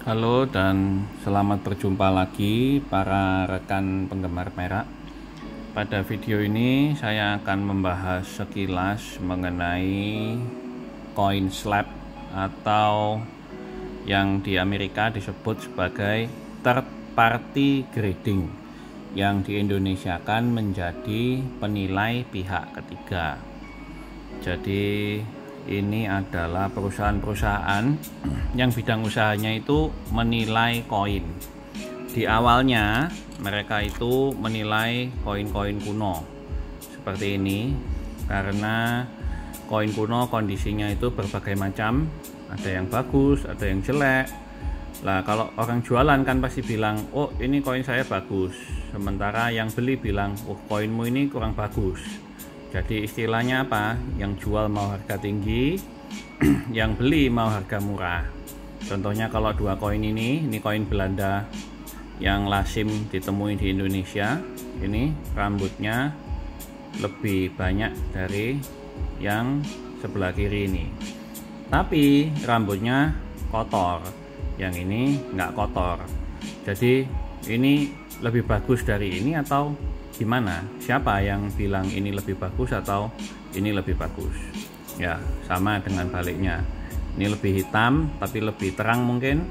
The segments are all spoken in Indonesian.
Halo dan selamat berjumpa lagi para rekan penggemar perak. Pada video ini saya akan membahas sekilas mengenai coin slab atau yang di Amerika disebut sebagai third party grading, yang di Indonesia kan menjadi penilai pihak ketiga. Jadi ini adalah perusahaan-perusahaan yang bidang usahanya itu menilai koin. Di awalnya mereka itu menilai koin-koin kuno seperti ini, karena koin kuno kondisinya itu berbagai macam, ada yang bagus, ada yang jelek. Lah kalau orang jualan kan pasti bilang, oh ini koin saya bagus, sementara yang beli bilang, oh koinmu ini kurang bagus. Jadi istilahnya apa? Yang jual mau harga tinggi, yang beli mau harga murah. Contohnya kalau dua koin ini koin Belanda yang lazim ditemui di Indonesia. Ini rambutnya lebih banyak dari yang sebelah kiri ini. Tapi rambutnya kotor, yang ini nggak kotor. Jadi ini lebih bagus dari ini atau gimana? Siapa yang bilang ini lebih bagus atau ini lebih bagus? Ya, sama dengan baliknya. Ini lebih hitam tapi lebih terang mungkin.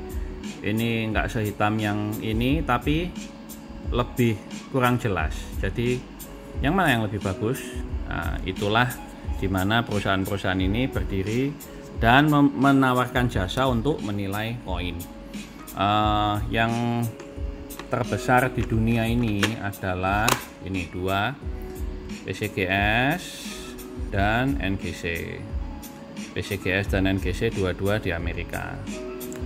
Ini enggak sehitam yang ini tapi lebih kurang jelas. Jadi yang mana yang lebih bagus? Nah, itulah dimana perusahaan-perusahaan ini berdiri dan menawarkan jasa untuk menilai koin. Yang terbesar di dunia ini adalah ini dua, PCGS dan NGC. PCGS dan NGC dua-dua di Amerika.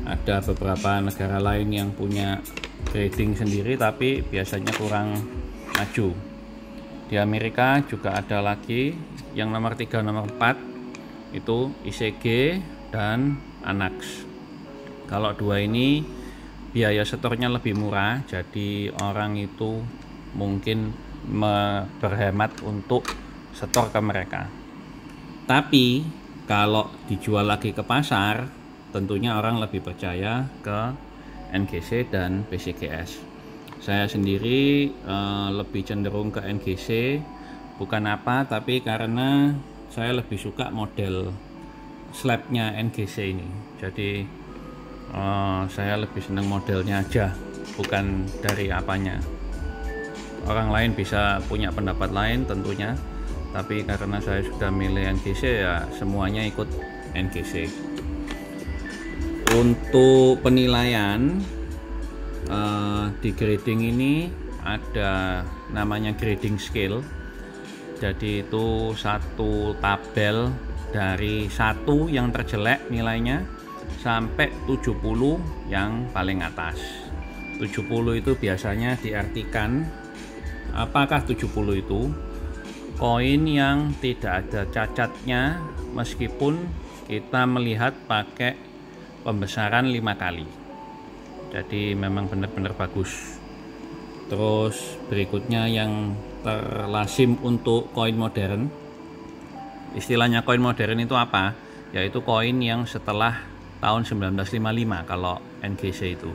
Ada beberapa negara lain yang punya grading sendiri tapi biasanya kurang maju. Di Amerika juga ada lagi yang nomor 3, nomor 4 itu ICG dan Anax. Kalau dua ini biaya setornya lebih murah, jadi orang itu mungkin berhemat untuk setor ke mereka. Tapi kalau dijual lagi ke pasar, tentunya orang lebih percaya ke NGC dan PCGS. Saya sendiri lebih cenderung ke NGC, bukan apa, tapi karena saya lebih suka model slabnya NGC ini. Jadi saya lebih senang modelnya aja, bukan dari apanya. Orang lain bisa punya pendapat lain tentunya, tapi karena saya sudah milih NGC ya semuanya ikut NGC. Untuk penilaian di grading ini ada namanya grading scale. Jadi itu satu tabel dari 1 yang terjelek nilainya sampai 70 yang paling atas. 70 itu biasanya diartikan, apakah 70 itu koin yang tidak ada cacatnya meskipun kita melihat pakai pembesaran 5 kali. Jadi memang benar-benar bagus. Terus berikutnya yang terlazim untuk koin modern. Istilahnya koin modern itu apa? Yaitu koin yang setelah tahun 1955 kalau NGC itu.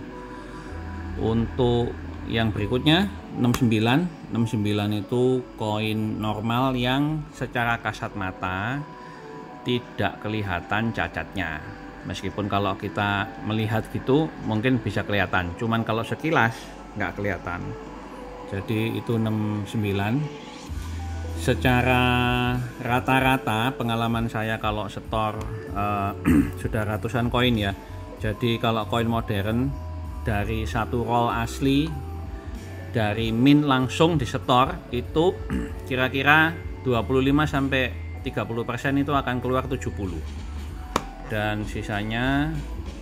Untuk yang berikutnya 69 itu koin normal yang secara kasat mata tidak kelihatan cacatnya. Meskipun kalau kita melihat gitu mungkin bisa kelihatan, cuman kalau sekilas nggak kelihatan. Jadi itu 69. Secara rata-rata pengalaman saya kalau setor sudah ratusan koin ya. Jadi kalau koin modern dari satu roll asli dari min langsung disetor itu kira-kira 25-30% itu akan keluar 70 dan sisanya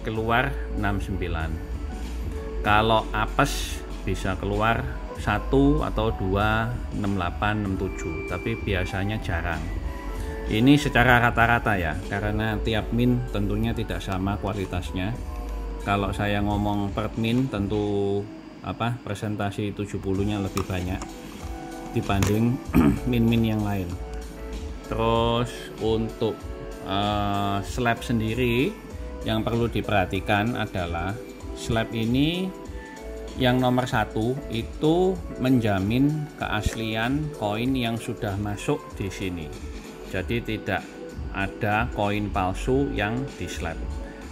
keluar 69. Kalau apes bisa keluar 1 atau 2, 68, 67, tapi biasanya jarang. Ini secara rata-rata ya, karena tiap min tentunya tidak sama kualitasnya. Kalau saya ngomong per min tentu presentasi 70-nya lebih banyak dibanding min-min yang lain. Terus untuk slab sendiri yang perlu diperhatikan adalah slab ini yang nomor 1 itu menjamin keaslian koin yang sudah masuk di sini. Jadi tidak ada koin palsu yang di slab.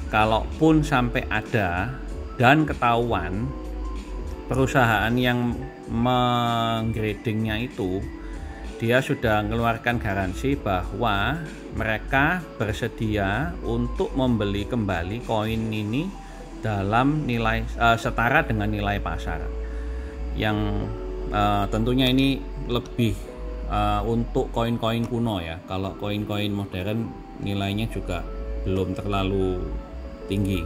Kalaupun sampai ada dan ketahuan, perusahaan yang menggradingnya itu dia sudah mengeluarkan garansi bahwa mereka bersedia untuk membeli kembali koin ini dalam nilai setara dengan nilai pasar, yang tentunya ini lebih untuk koin-koin kuno ya. Kalau koin-koin modern nilainya juga belum terlalu tinggi.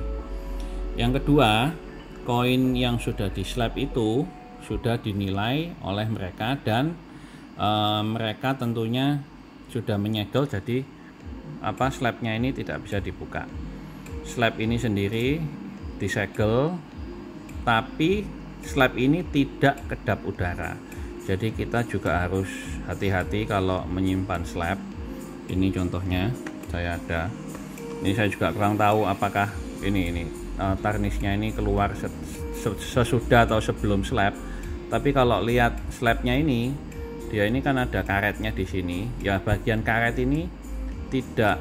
Yang kedua, koin yang sudah di slab itu sudah dinilai oleh mereka dan mereka tentunya sudah menyegel, jadi slabnya ini tidak bisa dibuka. Slab ini sendiri disegel, tapi slab ini tidak kedap udara. Jadi kita juga harus hati-hati kalau menyimpan slab. Ini contohnya saya ada. Ini saya juga kurang tahu apakah ini tarnisnya ini keluar sesudah atau sebelum slab. Tapi kalau lihat slabnya ini, dia ini kan ada karetnya di sini. Ya, bagian karet ini tidak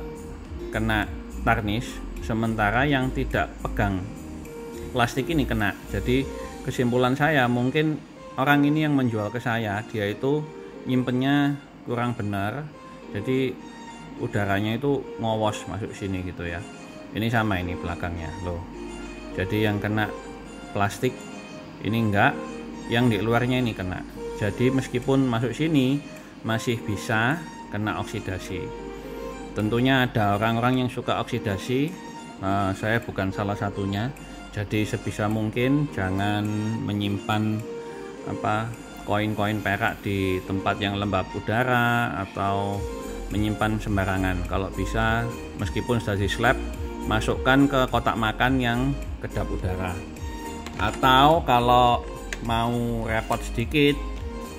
kena tarnis, sementara yang tidak pegang plastik ini kena. Jadi kesimpulan saya, mungkin orang ini yang menjual ke saya, dia itu nyimpennya kurang benar, jadi udaranya itu ngowos masuk sini gitu ya. Ini sama, ini belakangnya loh, jadi yang kena plastik ini enggak, yang di luarnya ini kena. Jadi meskipun masuk sini masih bisa kena oksidasi. Tentunya ada orang-orang yang suka oksidasi, saya bukan salah satunya. Jadi sebisa mungkin jangan menyimpan koin-koin perak di tempat yang lembab udara atau menyimpan sembarangan. Kalau bisa, meskipun sudah di slab, masukkan ke kotak makan yang kedap udara. Atau kalau mau repot sedikit,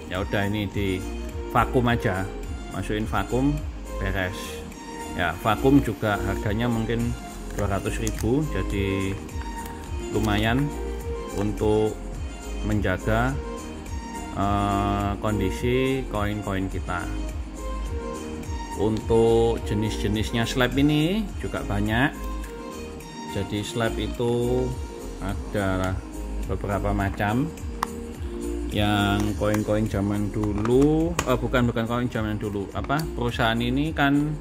ya udah ini di vakum aja, masukin vakum, beres. Ya, vakum juga harganya mungkin 200.000, jadi lumayan untuk menjaga kondisi koin-koin kita. Untuk jenis-jenisnya slab ini juga banyak. Jadi slab itu ada beberapa macam. Yang koin-koin zaman dulu, bukan koin zaman dulu, perusahaan ini kan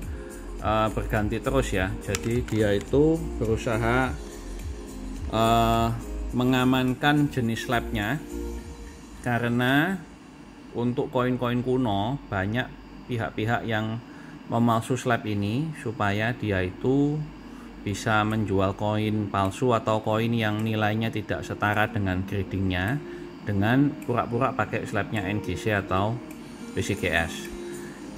berganti terus ya. Jadi dia itu berusaha mengamankan jenis slabnya, karena untuk koin-koin kuno banyak pihak-pihak yang memalsu slab ini supaya dia itu bisa menjual koin palsu atau koin yang nilainya tidak setara dengan gradingnya dengan pura-pura pakai slabnya NGC atau PCGS.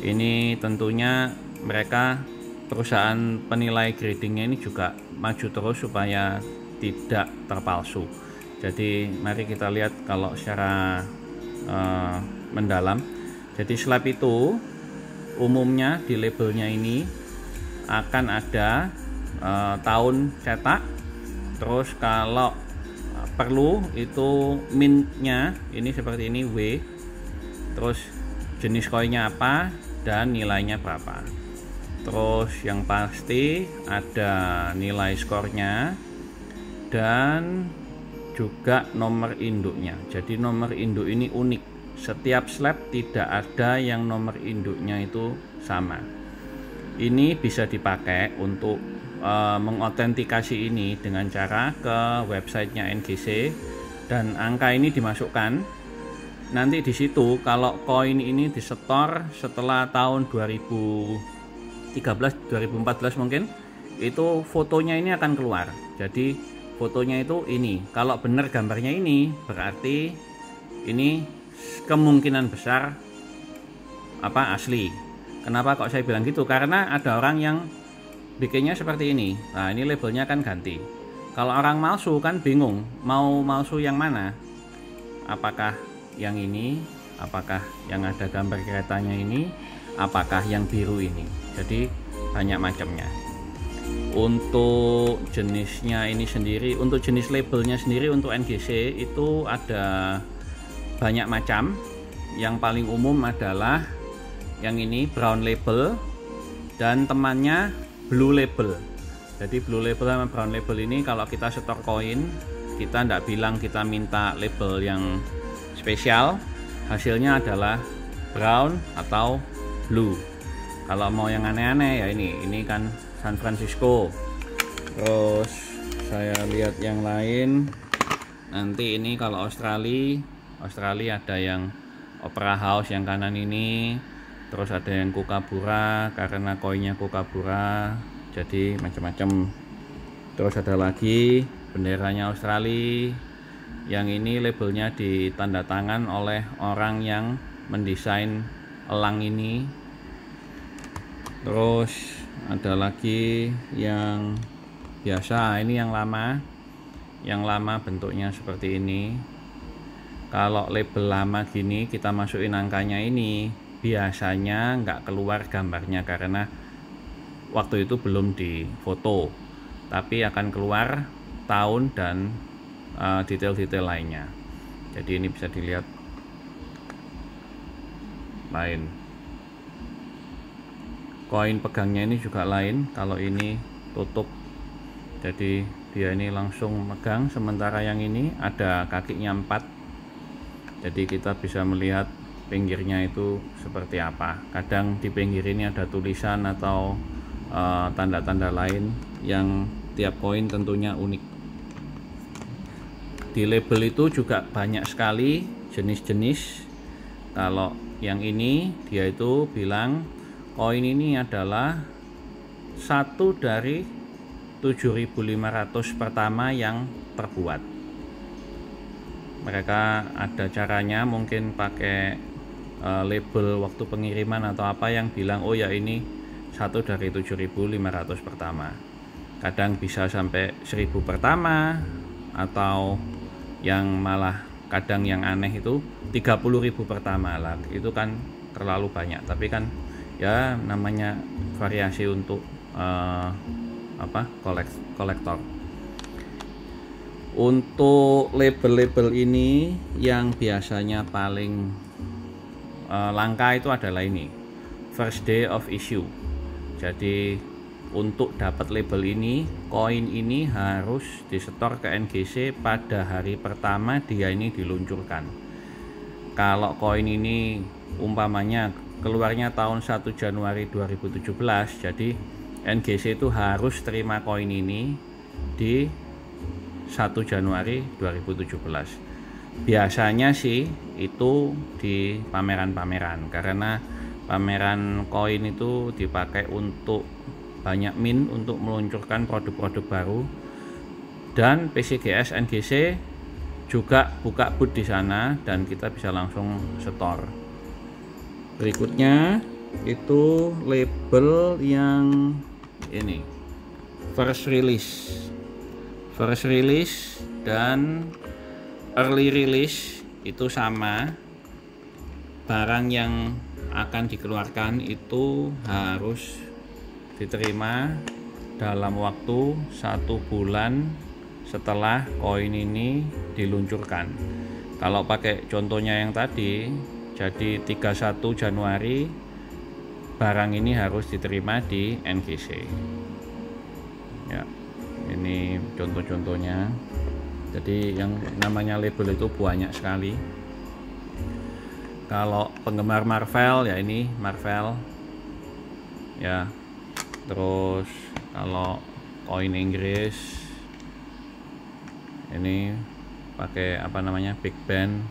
Ini tentunya mereka, perusahaan penilai gradingnya ini juga maju terus supaya tidak terpalsu. Jadi mari kita lihat kalau secara mendalam. Jadi slab itu umumnya di labelnya ini akan ada tahun cetak, terus kalau perlu itu mintnya ini seperti ini W, terus jenis koinnya apa dan nilainya berapa. Terus yang pasti ada nilai skornya dan juga nomor induknya. Jadi nomor induk ini unik, setiap slab tidak ada yang nomor induknya itu sama. Ini bisa dipakai untuk mengautentikasi ini dengan cara ke websitenya NGC dan angka ini dimasukkan. Nanti di situ kalau koin ini disetor setelah tahun 2013, 2014 mungkin, itu fotonya ini akan keluar. Jadi fotonya itu ini, kalau benar gambarnya ini berarti ini kemungkinan besar asli. Kenapa kok saya bilang gitu? Karena ada orang yang bikinnya seperti ini. Nah, ini labelnya kan ganti. Kalau orang malsu kan bingung mau malsu yang mana, apakah yang ini, apakah yang ada gambar keretanya ini, apakah yang biru ini. Jadi banyak macamnya. Untuk jenisnya ini sendiri, untuk jenis labelnya sendiri untuk NGC itu ada banyak macam. Yang paling umum adalah yang ini brown label dan temannya blue label. Jadi blue label sama brown label ini kalau kita setor koin, kita tidak bilang kita minta label yang spesial, hasilnya adalah brown atau blue. Kalau mau yang aneh-aneh ya ini kan San Francisco. Terus saya lihat yang lain, nanti ini kalau Australia ada yang Opera House yang kanan ini, terus ada yang Kookaburra karena koinnya Kookaburra, jadi macam-macam. Terus ada lagi benderanya Australia, yang ini labelnya ditanda tangan oleh orang yang mendesain elang ini. Terus ada lagi yang biasa, ini yang lama bentuknya seperti ini. Kalau label lama gini kita masukin angkanya ini, biasanya nggak keluar gambarnya karena waktu itu belum difoto, tapi akan keluar tahun dan detail-detail lainnya. Jadi ini bisa dilihat lain. Koin pegangnya ini juga lain, kalau ini tutup, jadi dia ini langsung megang, sementara yang ini ada kakinya 4, jadi kita bisa melihat pinggirnya itu seperti apa. Kadang di pinggir ini ada tulisan atau tanda-tanda lain yang tiap koin tentunya unik. Di label itu juga banyak sekali jenis-jenis. Kalau yang ini dia itu bilang koin ini adalah satu dari 7.500 pertama yang terbuat. Mereka ada caranya, mungkin pakai label waktu pengiriman atau apa yang bilang oh ya ini satu dari 7.500 pertama. Kadang bisa sampai 1.000 pertama, atau yang malah kadang yang aneh itu 30.000 pertama lah. Itu kan terlalu banyak, tapi kan ya namanya variasi untuk kolektor. Untuk label-label ini yang biasanya paling langka itu adalah ini, first day of issue. Jadi untuk dapat label ini, koin ini harus disetor ke NGC pada hari pertama dia ini diluncurkan. Kalau koin ini umpamanya keluarnya tahun 1 Januari 2017, jadi NGC itu harus terima koin ini di 1 Januari 2017. Biasanya sih itu di pameran-pameran, karena pameran koin itu dipakai untuk banyak mint untuk meluncurkan produk-produk baru, dan PCGS NGC juga buka booth di sana dan kita bisa langsung setor. Berikutnya itu label yang ini, first release dan early release itu sama. Barang yang akan dikeluarkan itu harus diterima dalam waktu 1 bulan setelah koin ini diluncurkan. Kalau pakai contohnya yang tadi, jadi 31 Januari barang ini harus diterima di NGC. Ya, ini contoh-contohnya. Jadi yang namanya label itu banyak sekali. Kalau penggemar Marvel ya ini Marvel. Ya. Terus kalau koin Inggris ini pakai apa namanya, Big Ben.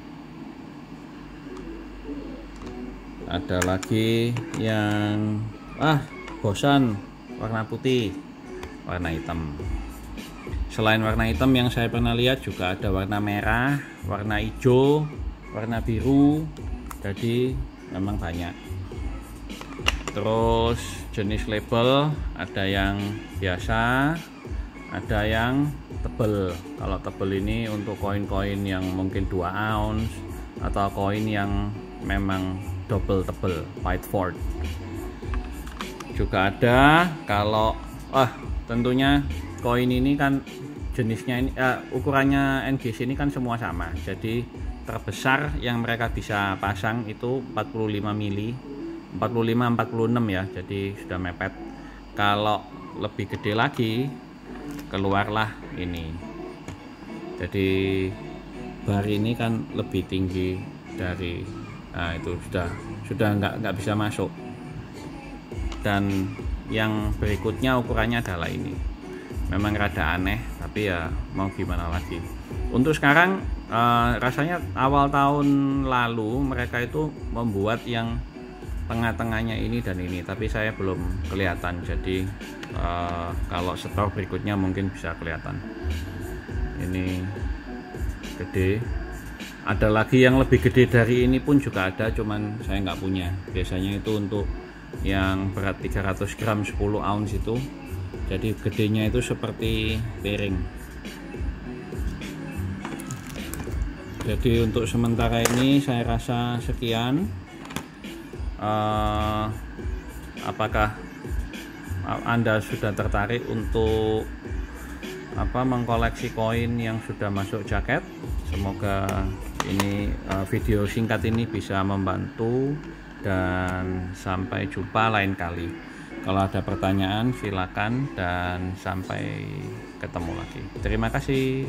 Ada lagi yang bosan warna putih, warna hitam. Selain warna hitam yang saya pernah lihat juga ada warna merah, warna hijau, warna biru. Jadi memang banyak. Terus jenis label ada yang biasa, ada yang tebel. Kalau tebel ini untuk koin-koin yang mungkin 2 ounce atau koin yang memang double tebel, Whiteford. Juga ada kalau tentunya koin ini kan jenisnya ini ukurannya NGC ini kan semua sama. Jadi terbesar yang mereka bisa pasang itu 45 mili, 45-46 ya, jadi sudah mepet. Kalau lebih gede lagi keluarlah ini. Jadi bar ini kan lebih tinggi dari, nah itu sudah nggak bisa masuk. Dan yang berikutnya ukurannya adalah ini. Memang rada aneh, tapi ya mau gimana lagi. Untuk sekarang rasanya awal tahun lalu mereka itu membuat yang tengah-tengahnya ini dan ini, tapi saya belum kelihatan. Jadi kalau store berikutnya mungkin bisa kelihatan. Ini gede. Ada lagi yang lebih gede dari ini pun juga ada, cuman saya nggak punya. Biasanya itu untuk yang berat 300 gram 10 ounce itu, jadi gedenya itu seperti piring. Jadi untuk sementara ini saya rasa sekian. Apakah Anda sudah tertarik untuk mengkoleksi koin yang sudah masuk jaket? Semoga ini video singkat ini bisa membantu, dan sampai jumpa lain kali. Kalau ada pertanyaan silakan, dan sampai ketemu lagi. Terima kasih.